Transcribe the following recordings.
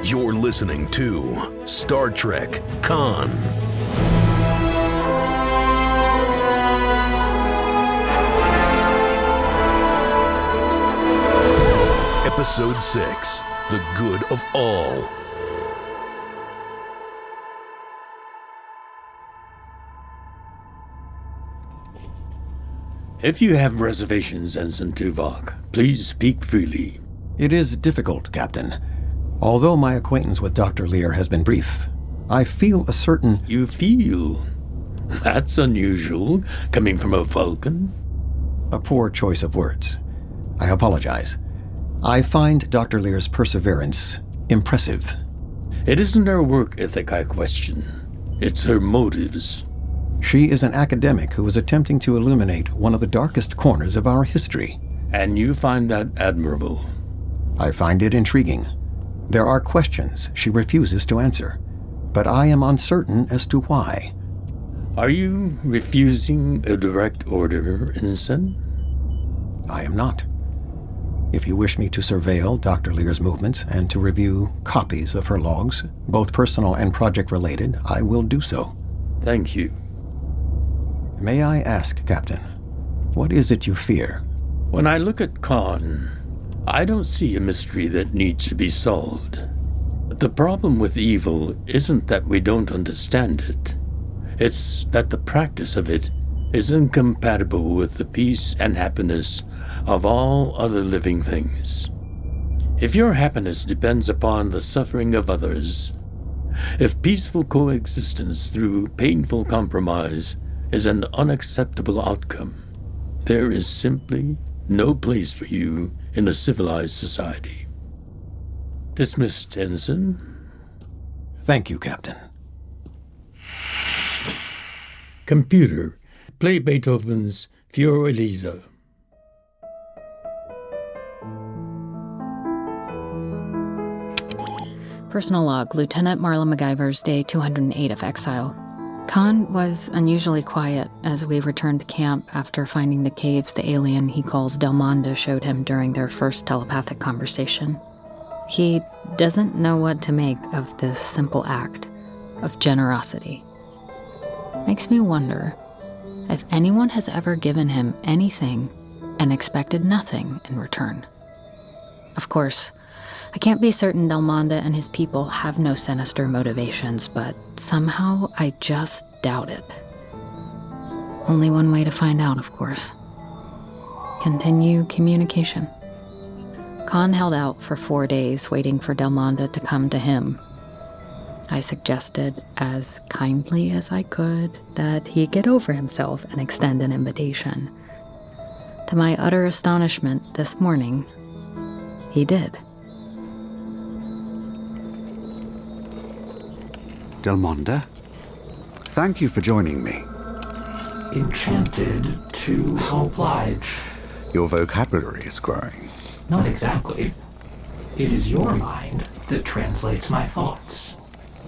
You're listening to Star Trek Con. Episode 6, The Good of All. If you have reservations, Ensign Tuvok, please speak freely. It is difficult, Captain. Although my acquaintance with Dr. Lear has been brief, I feel a certain... You feel? That's unusual, coming from a Vulcan. A poor choice of words. I apologize. I find Dr. Lear's perseverance impressive. It isn't her work ethic I question. It's her motives. She is an academic who is attempting to illuminate one of the darkest corners of our history. And you find that admirable? I find it intriguing. There are questions she refuses to answer, but I am uncertain as to why. Are you refusing a direct order, Ensign? I am not. If you wish me to surveil Dr. Lear's movements and to review copies of her logs, both personal and project-related, I will do so. Thank you. May I ask, Captain, what is it you fear? When I look at Khan, I don't see a mystery that needs to be solved. The problem with evil isn't that we don't understand it. It's that the practice of it is incompatible with the peace and happiness of all other living things. If your happiness depends upon the suffering of others, if peaceful coexistence through painful compromise is an unacceptable outcome, there is simply no place for you in a civilized society. Dismissed, Ensign. Thank you, Captain. Computer, play Beethoven's Fiorelisa. Personal log, Lieutenant Marla MacGyver's day 208 of exile. Khan was unusually quiet as we returned to camp after finding the caves the alien he calls Delmonda showed him during their first telepathic conversation. He doesn't know what to make of this simple act of generosity. Makes me wonder if anyone has ever given him anything and expected nothing in return. Of course, I can't be certain Delmonda and his people have no sinister motivations, but somehow I just doubt it. Only one way to find out, of course. Continue communication. Khan held out for 4 days, waiting for Delmonda to come to him. I suggested, as kindly as I could, that he get over himself and extend an invitation. To my utter astonishment this morning, he did. Delmonda, thank you for joining me. Enchanted to oblige. Your vocabulary is growing. Not exactly. It is your mind that translates my thoughts.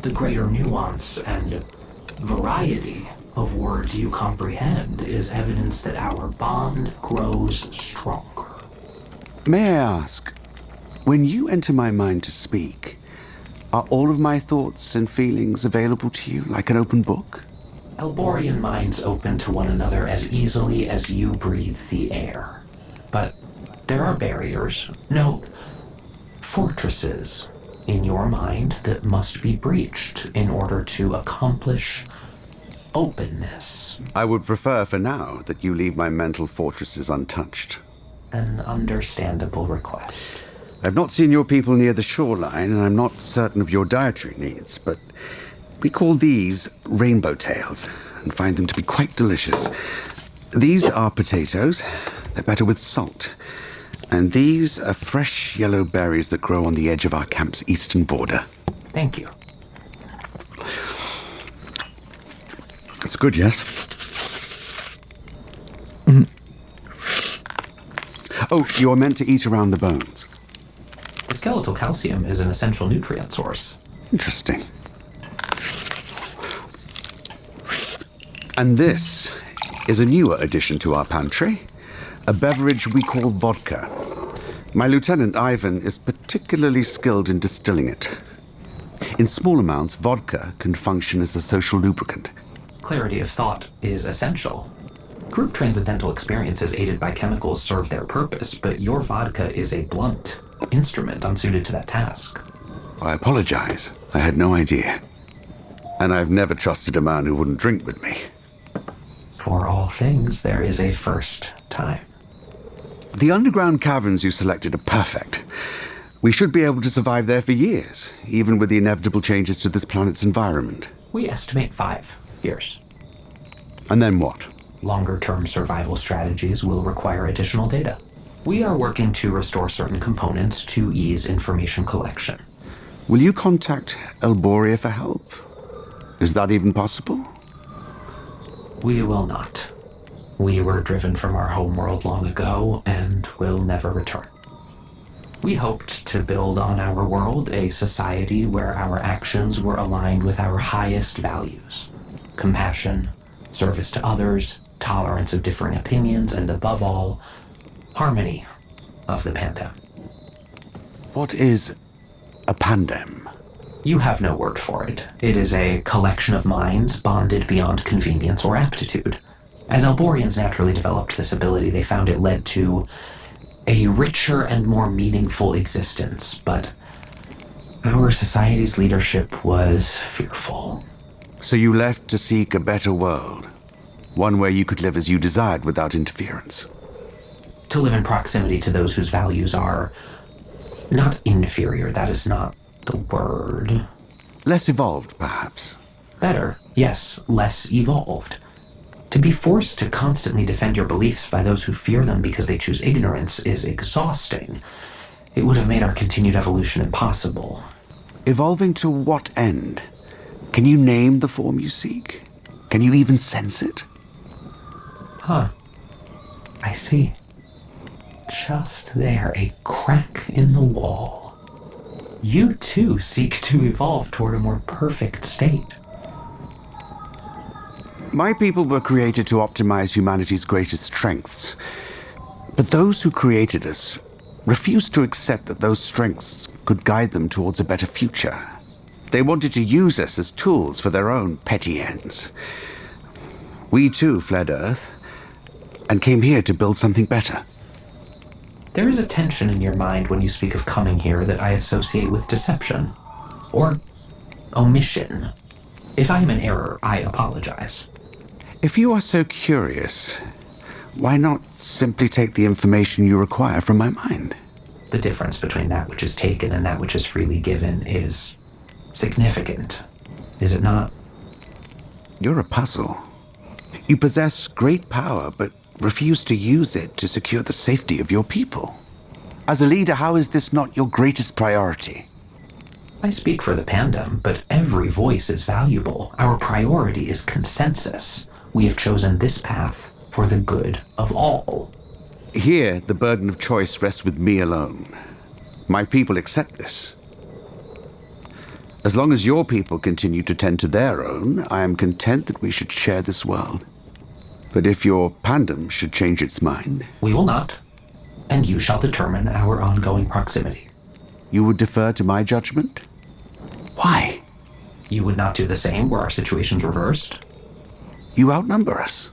The greater nuance and variety of words you comprehend is evidence that our bond grows stronger. May I ask, when you enter my mind to speak, are all of my thoughts and feelings available to you like an open book? Elborian minds open to one another as easily as you breathe the air. But there are barriers, no, fortresses in your mind that must be breached in order to accomplish openness. I would prefer for now that you leave my mental fortresses untouched. An understandable request. I've not seen your people near the shoreline, and I'm not certain of your dietary needs, but we call these rainbow tails and find them to be quite delicious. These are potatoes. They're better with salt. And these are fresh yellow berries that grow on the edge of our camp's eastern border. Thank you. It's good, yes? Oh, you're meant to eat around the bones. The skeletal calcium is an essential nutrient source. Interesting. And this is a newer addition to our pantry, a beverage we call vodka. My Lieutenant Ivan is particularly skilled in distilling it. In small amounts, vodka can function as a social lubricant. Clarity of thought is essential. Group transcendental experiences aided by chemicals serve their purpose, but your vodka is a blunt instrument unsuited to that task. I apologize. I had no idea. And I've never trusted a man who wouldn't drink with me. For all things, there is a first time. The underground caverns you selected are perfect. We should be able to survive there for years, even with the inevitable changes to this planet's environment. We estimate 5 years. And then what? Longer-term survival strategies will require additional data. We are working to restore certain components to ease information collection. Will you contact Elboria for help? Is that even possible? We will not. We were driven from our homeworld long ago and will never return. We hoped to build on our world a society where our actions were aligned with our highest values. Compassion, service to others, tolerance of differing opinions, and above all, harmony of the pandem. What is a pandem? You have no word for it. It is a collection of minds bonded beyond convenience or aptitude. As Elboreans naturally developed this ability, they found it led to a richer and more meaningful existence, but our society's leadership was fearful. So you left to seek a better world? One where you could live as you desired without interference? To live in proximity to those whose values are not inferior, that is not the word. Less evolved, perhaps? Better, yes, less evolved. To be forced to constantly defend your beliefs by those who fear them because they choose ignorance is exhausting. It would have made our continued evolution impossible. Evolving to what end? Can you name the form you seek? Can you even sense it? Huh. I see. Just there, a crack in the wall. You too seek to evolve toward a more perfect state. My people were created to optimize humanity's greatest strengths. But those who created us refused to accept that those strengths could guide them towards a better future. They wanted to use us as tools for their own petty ends. We too fled Earth and came here to build something better. There is a tension in your mind when you speak of coming here that I associate with deception. Or omission. If I am in error, I apologize. If you are so curious, why not simply take the information you require from my mind? The difference between that which is taken and that which is freely given is significant, is it not? You're a puzzle. You possess great power, but refuse to use it to secure the safety of your people. As a leader, how is this not your greatest priority? I speak for the pandem, but every voice is valuable. Our priority is consensus. We have chosen this path for the good of all. Here, the burden of choice rests with me alone. My people accept this. As long as your people continue to tend to their own, I am content that we should share this world. But if your pandem should change its mind... We will not, and you shall determine our ongoing proximity. You would defer to my judgment? Why? You would not do the same were our situations reversed? You outnumber us.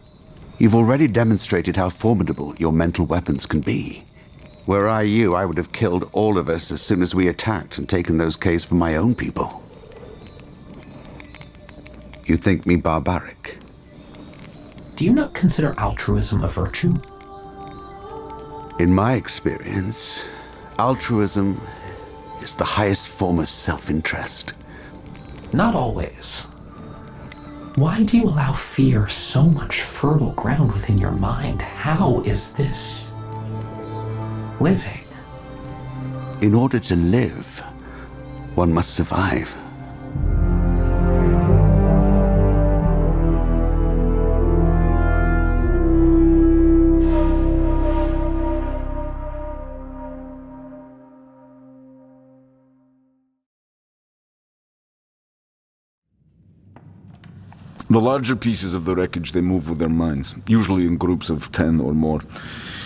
You've already demonstrated how formidable your mental weapons can be. Were I you, I would have killed all of us as soon as we attacked and taken those caves from my own people. You think me barbaric? Do you not consider altruism a virtue? In my experience, altruism is the highest form of self-interest. Not always. Why do you allow fear so much fertile ground within your mind? How is this living? In order to live, one must survive. The larger pieces of the wreckage, they move with their minds, usually in groups of 10 or more.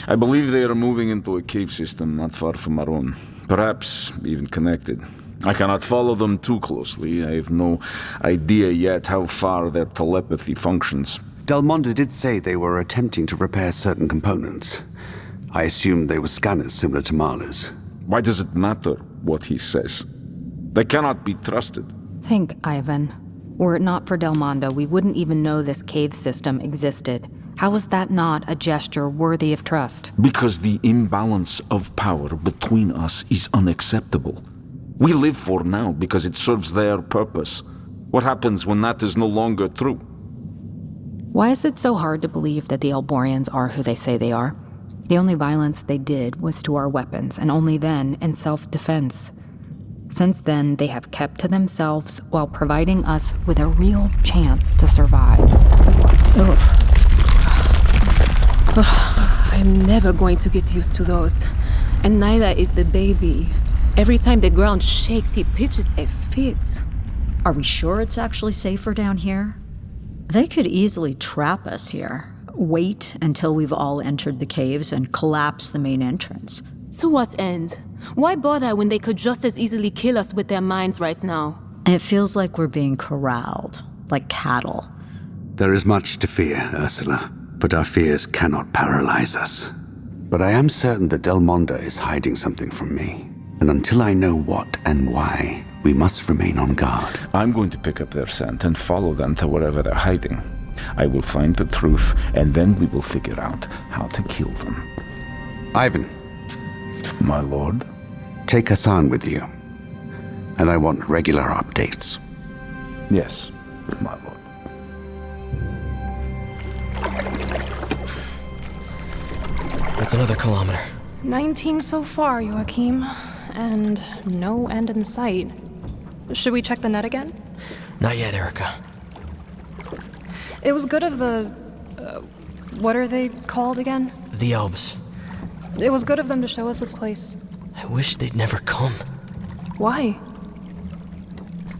I believe they are moving into a cave system not far from our own, perhaps even connected. I cannot follow them too closely. I have no idea yet how far their telepathy functions. Delmonda did say they were attempting to repair certain components. I assumed they were scanners similar to Mahler's. Why does it matter what he says? They cannot be trusted. Think, Ivan. Were it not for Delmonda, we wouldn't even know this cave system existed. How is that not a gesture worthy of trust? Because the imbalance of power between us is unacceptable. We live for now because it serves their purpose. What happens when that is no longer true? Why is it so hard to believe that the Elborans are who they say they are? The only violence they did was to our weapons, and only then in self-defense. Since then, they have kept to themselves while providing us with a real chance to survive. I'm never going to get used to those. And neither is the baby. Every time the ground shakes, he pitches a fit. Are we sure it's actually safer down here? They could easily trap us here. Wait until we've all entered the caves and collapse the main entrance. To what end? Why bother when they could just as easily kill us with their minds right now? It feels like we're being corralled, like cattle. There is much to fear, Ursula, but our fears cannot paralyze us. But I am certain that Delmonda is hiding something from me. And until I know what and why, we must remain on guard. I'm going to pick up their scent and follow them to wherever they're hiding. I will find the truth, and then we will figure out how to kill them. Ivan. My lord? Take Hassan with you. And I want regular updates. Yes, my lord. That's another kilometer. 19 so far, Joachim. And no end in sight. Should we check the net again? Not yet, Erica. It was good of the... what are they called again? The Elbs. It was good of them to show us this place. I wish they'd never come. Why?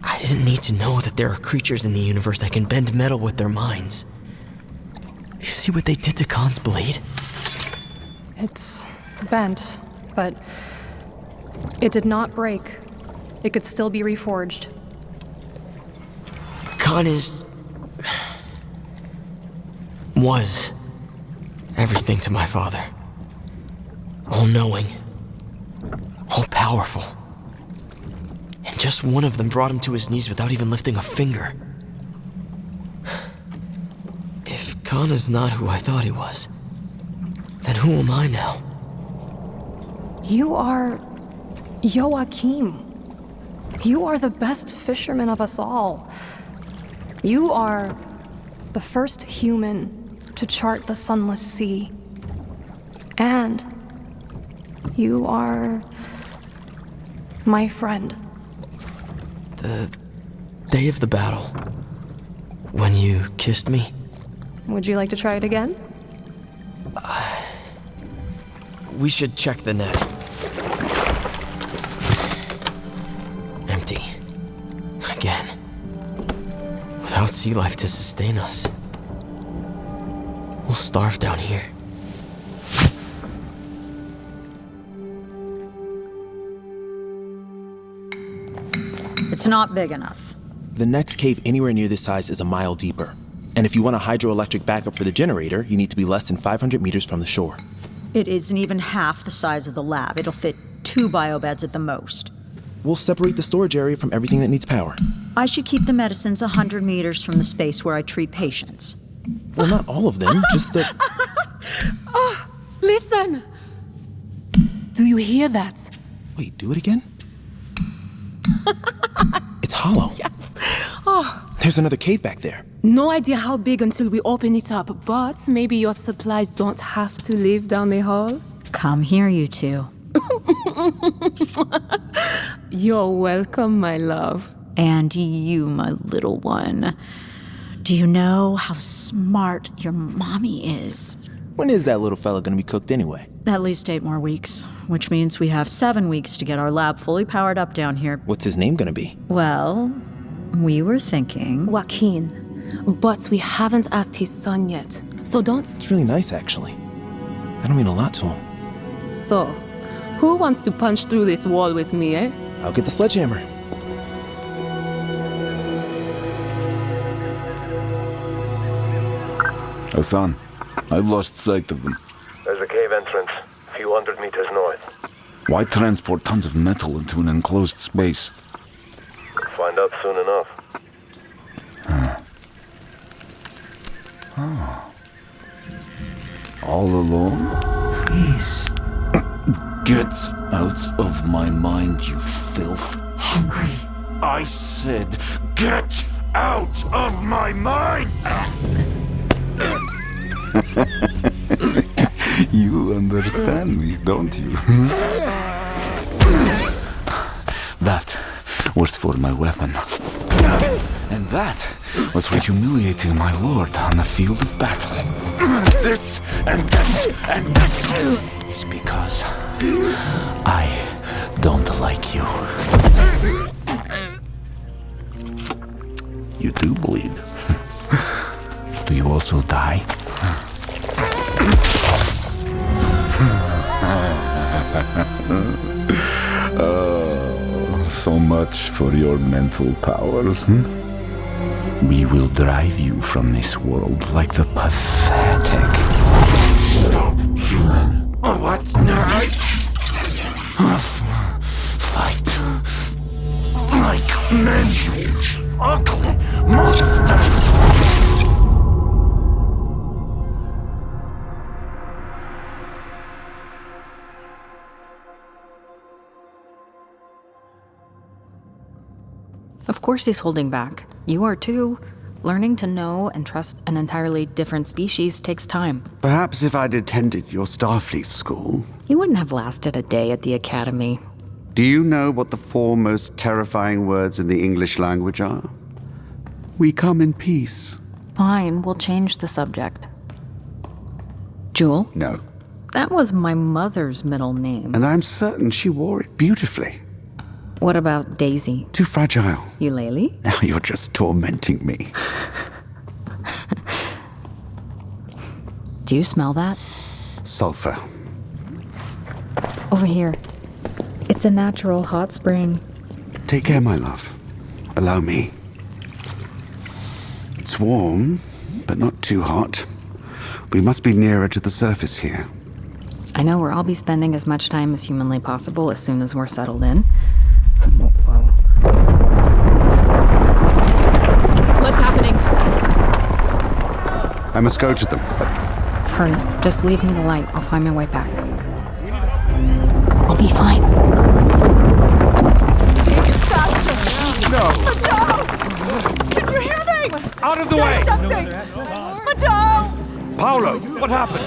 I didn't need to know that there are creatures in the universe that can bend metal with their minds. You see what they did to Khan's blade? It's bent, but it did not break. It could still be reforged. Khan was everything to my father. All-knowing, all-powerful. And just one of them brought him to his knees without even lifting a finger. If Khan is not who I thought he was, then who am I now? You are Joachim. You are the best fisherman of us all. You are the first human to chart the sunless sea. And you are my friend. The day of the battle, when you kissed me. Would you like to try it again? We should check the net. Empty. Again. Without sea life to sustain us. We'll starve down here. It's not big enough. The next cave anywhere near this size is a mile deeper. And if you want a hydroelectric backup for the generator, you need to be less than 500 meters from the shore. It isn't even half the size of the lab. It'll fit 2 biobeds at the most. We'll separate the storage area from everything that needs power. I should keep the medicines 100 meters from the space where I treat patients. Well, not all of them, just the... Oh, listen! Do you hear that? Wait, do it again? It's hollow. Yes. Oh. There's another cave back there. No idea how big until we open it up, but maybe your supplies don't have to live down the hall. Come here, you two. You're welcome, my love. And you, my little one. Do you know how smart your mommy is? When is that little fella gonna be cooked anyway? At least 8 more weeks, which means we have 7 weeks to get our lab fully powered up down here. What's his name gonna be? Well, we were thinking... Joaquin. But we haven't asked his son yet, so don't... It's really nice, actually. I don't mean a lot to him. So, who wants to punch through this wall with me, eh? I'll get the sledgehammer. Hassan, I've lost sight of them. There's a cave entrance, a few hundred meters north. Why transport tons of metal into an enclosed space? We'll find out soon enough. All alone? Please. Get out of my mind, you filth. Hungry. I said, get out of my mind! You understand me, don't you? That was for my weapon. And that was for humiliating my lord on the field of battle. This and this and this is because I don't like you. You do bleed. Do you also die? So much for your mental powers. We will drive you from this world like the pathetic. Human. What? Fight like men, you ugly monsters! Of course he's holding back. You are too. Learning to know and trust an entirely different species takes time. Perhaps if I'd attended your Starfleet school. You wouldn't have lasted a day at the academy. Do you know what the 4 most terrifying words in the English language are? We come in peace. Fine, we'll change the subject. Jewel? No. That was my mother's middle name. And I'm certain she wore it beautifully. What about Daisy? Too fragile. Eulalie? Now you're just tormenting me. Do you smell that? Sulfur. Over here. It's a natural hot spring. Take care, my love. Allow me. It's warm, but not too hot. We must be nearer to the surface here. I know where I'll be spending as much time as humanly possible as soon as we're settled in. Whoa. What's happening? I must go to them. Hurry. Just leave me the light. I'll find my way back. I'll be fine. Take it faster! No! Mado! Can you hear me? Out of the Say way! something! Mado! Paolo, what happened?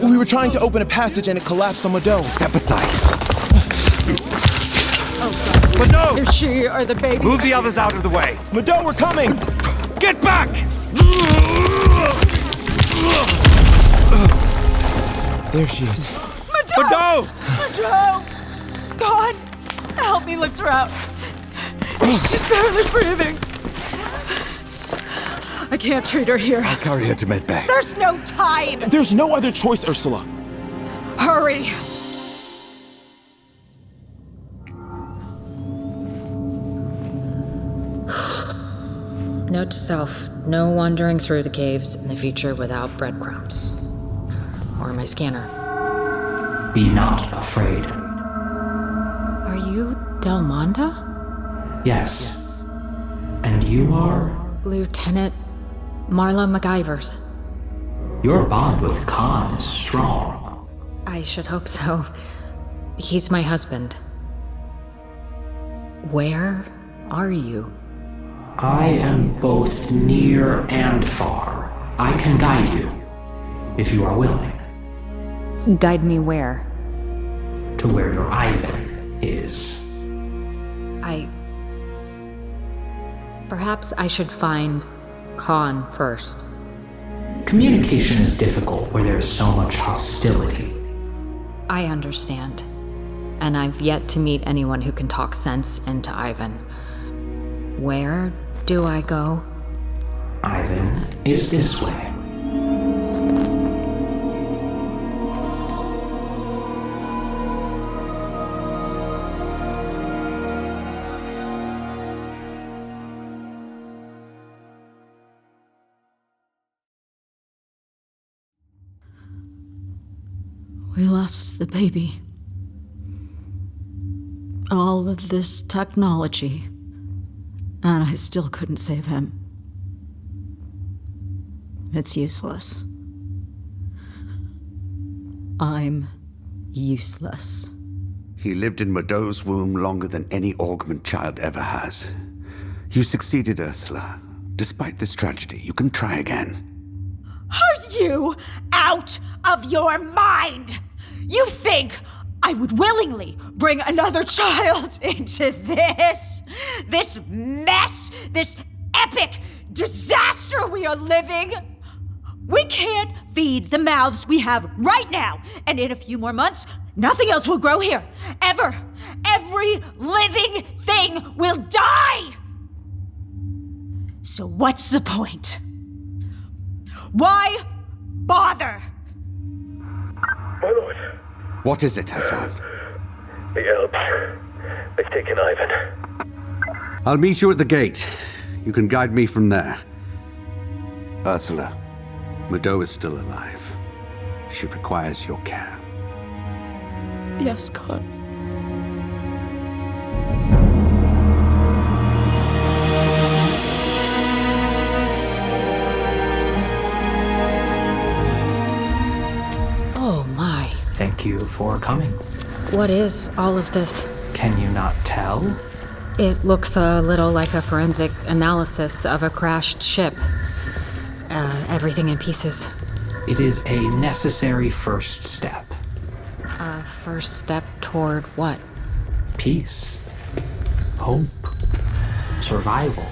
We were trying to open a passage and it collapsed on Mado. Step aside. Mado! If she or the baby... Move the others out of the way. Mado, we're coming! Get back! There she is. Mado! Mado! God, help me lift her out. She's barely breathing. I can't treat her here. I'll carry her to medbay. There's no time! There's no other choice, Ursula. Hurry! Note to self, no wandering through the caves in the future without breadcrumbs. Or my scanner. Be not afraid. Are you Delmonda? Yes. And you are? Lieutenant Marla MacGyvers. Your bond with Khan is strong. I should hope so. He's my husband. Where are you? I am both near and far. I can guide you, if you are willing. Guide me where? To where your Ivan is. Perhaps I should find Khan first. Communication is difficult where there is so much hostility. I understand. And I've yet to meet anyone who can talk sense into Ivan. Where do I go? Ivan is this way. We lost the baby. All of this technology, and I still couldn't save him. It's useless. I'm useless. He lived in Madou's womb longer than any Augment child ever has. You succeeded, Ursula. Despite this tragedy, you can try again. Are you out of your mind? You think I would willingly bring another child into this mess, this epic disaster we are living? We can't feed the mouths we have right now, and in a few more months, nothing else will grow here, ever. Every living thing will die! So what's the point? Why bother? My lord. What is it, Hassan? The Elves. They've taken Ivan. I'll meet you at the gate. You can guide me from there. Ursula, Madou is still alive. She requires your care. Yes, Khan. Oh my. Thank you for coming. What is all of this? Can you not tell? It looks a little like a forensic analysis of a crashed ship. Everything in pieces. It is a necessary first step. A first step toward what? Peace. Hope. Survival.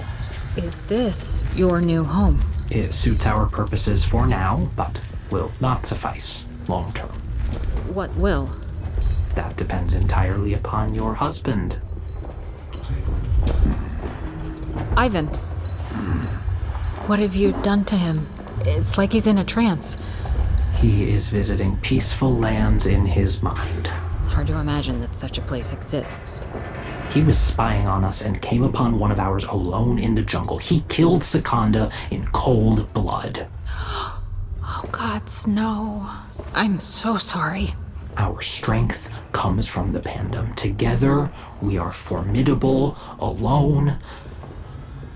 Is this your new home? It suits our purposes for now, but will not suffice long term. What will? That depends entirely upon your husband. Ivan. What have you done to him? It's like he's in a trance. He is visiting peaceful lands in his mind. It's hard to imagine that such a place exists. He was spying on us and came upon one of ours alone in the jungle. He killed Secunda in cold blood. Oh, gods, no. I'm so sorry. Our strength comes from the Pandem. Together, we are formidable. Alone,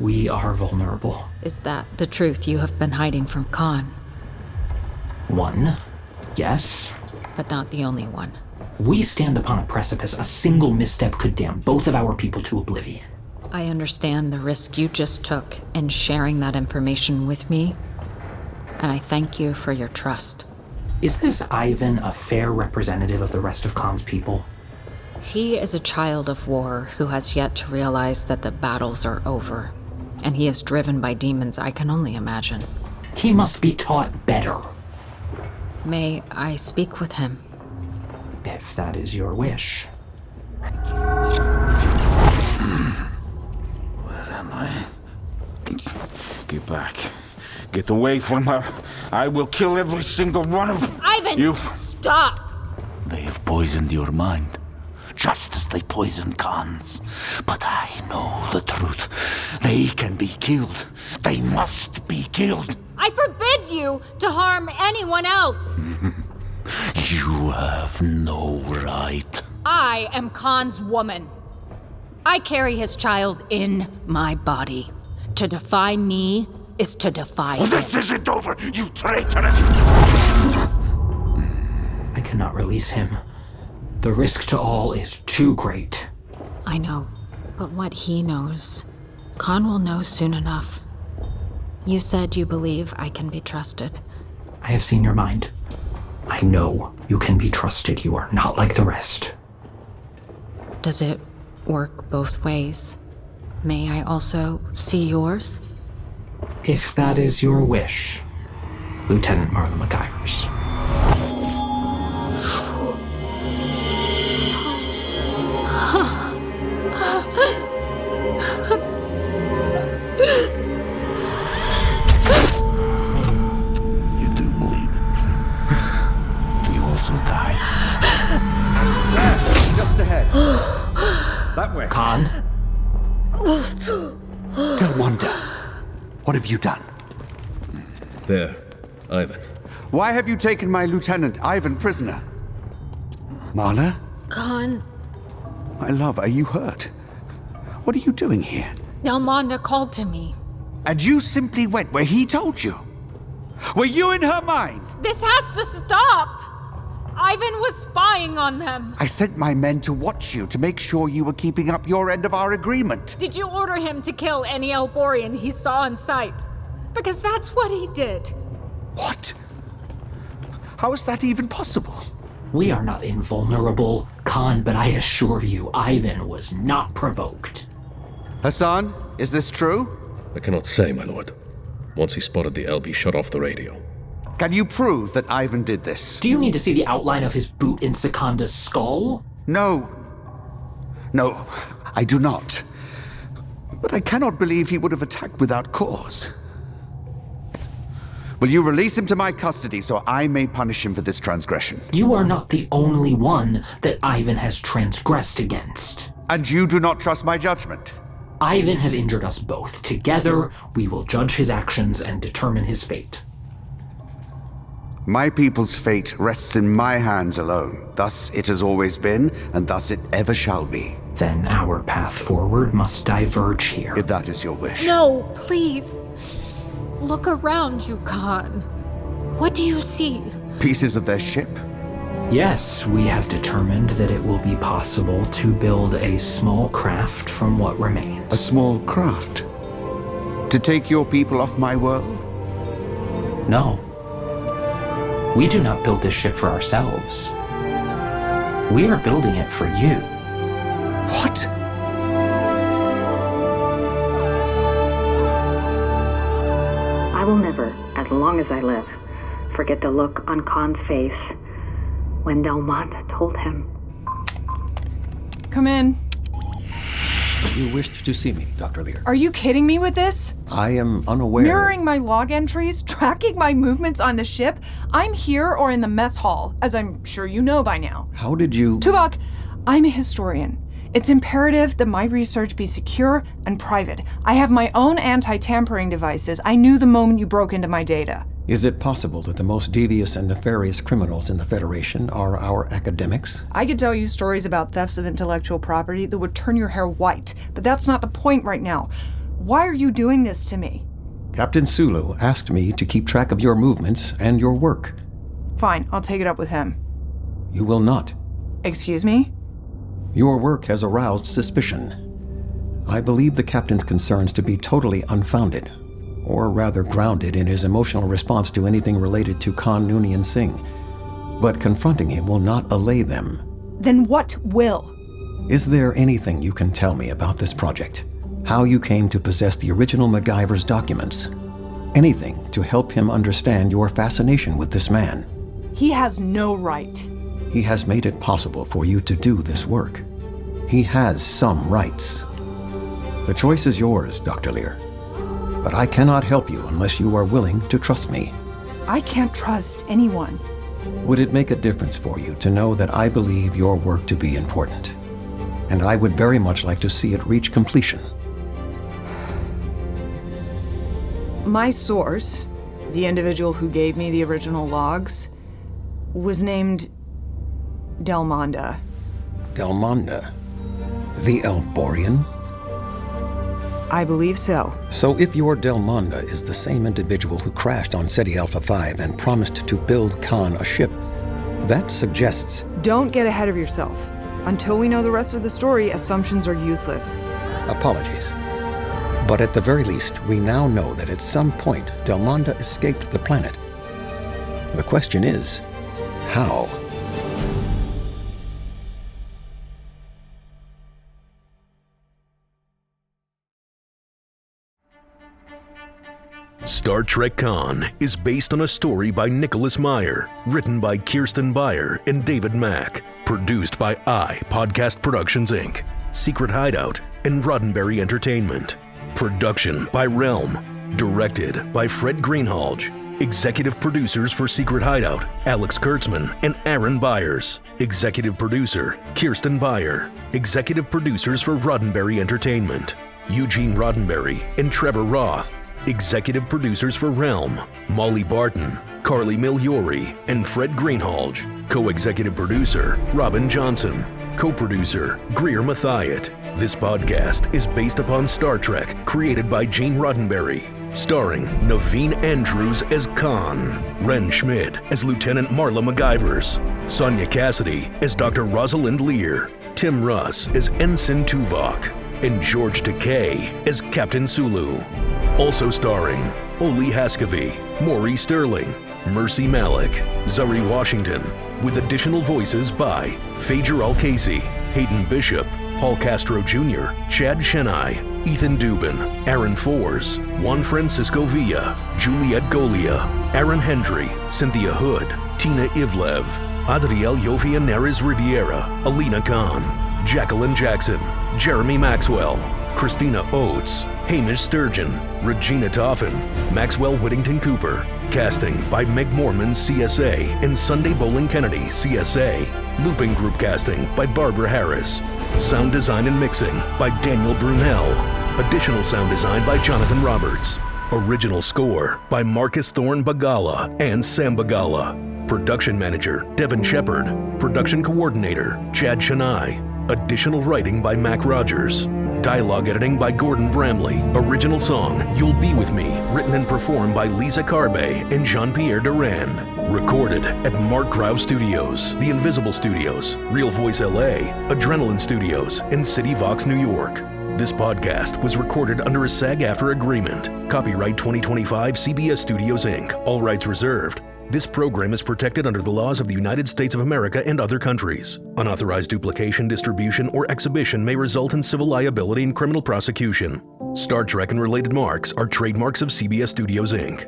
we are vulnerable. Is that the truth you have been hiding from Khan? One, yes. But not the only one. We stand upon a precipice. A single misstep could damn both of our people to oblivion. I understand the risk you just took in sharing that information with me, and I thank you for your trust. Is this Ivan a fair representative of the rest of Khan's people? He is a child of war who has yet to realize that the battles are over, and he is driven by demons I can only imagine. He must be taught better. May I speak with him? If that is your wish. Where am I? Get back. Get away from her. I will kill every single one of Ivan! you. Stop! They have poisoned your mind, just as they poisoned Khan's. But I know the truth. They can be killed. They must be killed. I forbid you to harm anyone else! You have no right. I am Khan's woman. I carry his child in my body. To defy me is to defy him. This isn't over, you traitorous! I cannot release him. The risk to all is too great. I know, but what he knows, Khan will know soon enough. You said you believe I can be trusted. I have seen your mind. I know you can be trusted. You are not like the rest. Does it work both ways? May I also see yours? If that is your wish, Lieutenant Marla McIvers. You do bleed. Do you also die? There, just ahead. That way. Khan? Delmonda, what have you done? There, Ivan. Why have you taken my lieutenant, Ivan, prisoner? Marla? Khan, My love, are you hurt? What are you doing here? Delmonda called to me. And you simply went where he told you? Were you in her mind? This has to stop! Ivan was spying on them. I sent my men to watch you to make sure you were keeping up your end of our agreement. Did you order him to kill any Elborian he saw in sight? Because that's what he did. What? How is that even possible? We are not invulnerable, Khan, but I assure you, Ivan was not provoked. Hassan, is this true? I cannot say, my lord. Once he spotted the LB, shut off the radio. Can you prove that Ivan did this? Do you need to see the outline of his boot in Seconda's skull? No. No, I do not. But I cannot believe he would have attacked without cause. Will you release him to my custody so I may punish him for this transgression? You are not the only one that Ivan has transgressed against. And you do not trust my judgment? Ivan has injured us both. Together, we will judge his actions and determine his fate. My people's fate rests in my hands alone. Thus it has always been, and thus it ever shall be. Then our path forward must diverge here. If that is your wish. No, please. Look around you, Khan. What do you see? Pieces of their ship? Yes, we have determined that it will be possible to build a small craft from what remains. A small craft? To take your people off my world? No. We do not build this ship for ourselves. We are building it for you. What? I will never, as long as I live, forget the look on Khan's face when Delmonda told him. Come in. You wished to see me, Dr. Lear. Are you kidding me with this? I am unaware. Mirroring my log entries, tracking my movements on the ship. I'm here or in the mess hall, as I'm sure you know by now. How did you... Tuvok, I'm a historian. It's imperative that my research be secure and private. I have my own anti-tampering devices. I knew the moment you broke into my data. Is it possible that the most devious and nefarious criminals in the Federation are our academics? I could tell you stories about thefts of intellectual property that would turn your hair white, but that's not the point right now. Why are you doing this to me? Captain Sulu asked me to keep track of your movements and your work. Fine, I'll take it up with him. You will not. Excuse me? Your work has aroused suspicion. I believe the captain's concerns to be totally unfounded, or rather grounded in his emotional response to anything related to Khan Noonien Singh. But confronting him will not allay them. Then what will? Is there anything you can tell me about this project? How you came to possess the original MacGyver's documents? Anything to help him understand your fascination with this man? He has no right. He has made it possible for you to do this work. He has some rights. The choice is yours, Dr. Lear. But I cannot help you unless you are willing to trust me. I can't trust anyone. Would it make a difference for you to know that I believe your work to be important? And I would very much like to see it reach completion. My source, the individual who gave me the original logs, was named Delmonda. Delmonda? The Elborian? I believe so. So if your Delmonda is the same individual who crashed on Ceti Alpha V and promised to build Khan a ship, that suggests... Don't get ahead of yourself. Until we know the rest of the story, assumptions are useless. Apologies. But at the very least, we now know that at some point, Delmonda escaped the planet. The question is, how? Star Trek Khan is based on a story by Nicholas Meyer, written by Kirsten Beyer and David Mack, produced by Podcast Productions Inc., Secret Hideout, and Roddenberry Entertainment. Production by Realm, directed by Fred Greenhalgh. Executive producers for Secret Hideout, Alex Kurtzman and Aaron Baiers. Executive producer, Kirsten Beyer. Executive producers for Roddenberry Entertainment, Eugene Roddenberry and Trevor Roth. Executive producers for Realm, Molly Barton, Carly Migliori, and Fred Greenhalgh. Co-executive producer, Robin Johnson. Co-producer, Greer Mathiat. This podcast is based upon Star Trek, created by Gene Roddenberry. Starring Naveen Andrews as Khan, Ren Schmidt as Lieutenant Marla McGivers, Sonia Cassidy as Dr. Rosalind Lear, Tim Russ as Ensign Tuvok, and George Takei as Captain Sulu. Also starring Oli Haskavy, Maury Sterling, Mercy Malik, Zuri Washington, with additional voices by Phaedra Al-Casey, Hayden Bishop, Paul Castro Jr., Chad Chennai, Ethan Dubin, Aaron Foers, Juan Francisco Villa, Juliette Golia, Aaron Hendry, Cynthia Hood, Tina Ivlev, Adriel Yofia Neres Riviera, Alina Khan, Jacqueline Jackson, Jeremy Maxwell, Christina Oates, Hamish Sturgeon, Regina Toffin, Maxwell Whittington Cooper. Casting by Meg Mormon, CSA, and Sunday Bowling Kennedy, CSA. Looping group casting by Barbara Harris. Sound design and mixing by Daniel Brunel. Additional sound design by Jonathan Roberts. Original score by Marcus Thorne Bagala and Sam Bagala. Production manager, Devin Shepard. Production coordinator, Chad Chennai. Additional writing by Mack Rogers. Dialogue editing by Gordon Bramley. Original song, You'll Be With Me, written and performed by Lisa Carbe and Jean-Pierre Durand. Recorded at Mark Grau Studios, The Invisible Studios, Real Voice LA, Adrenaline Studios, and City Vox, New York. This podcast was recorded under a SAG-AFTRA agreement. Copyright 2025 CBS Studios, Inc., all rights reserved. This program is protected under the laws of the United States of America and other countries. Unauthorized duplication, distribution, or exhibition may result in civil liability and criminal prosecution. Star Trek and related marks are trademarks of CBS Studios, Inc.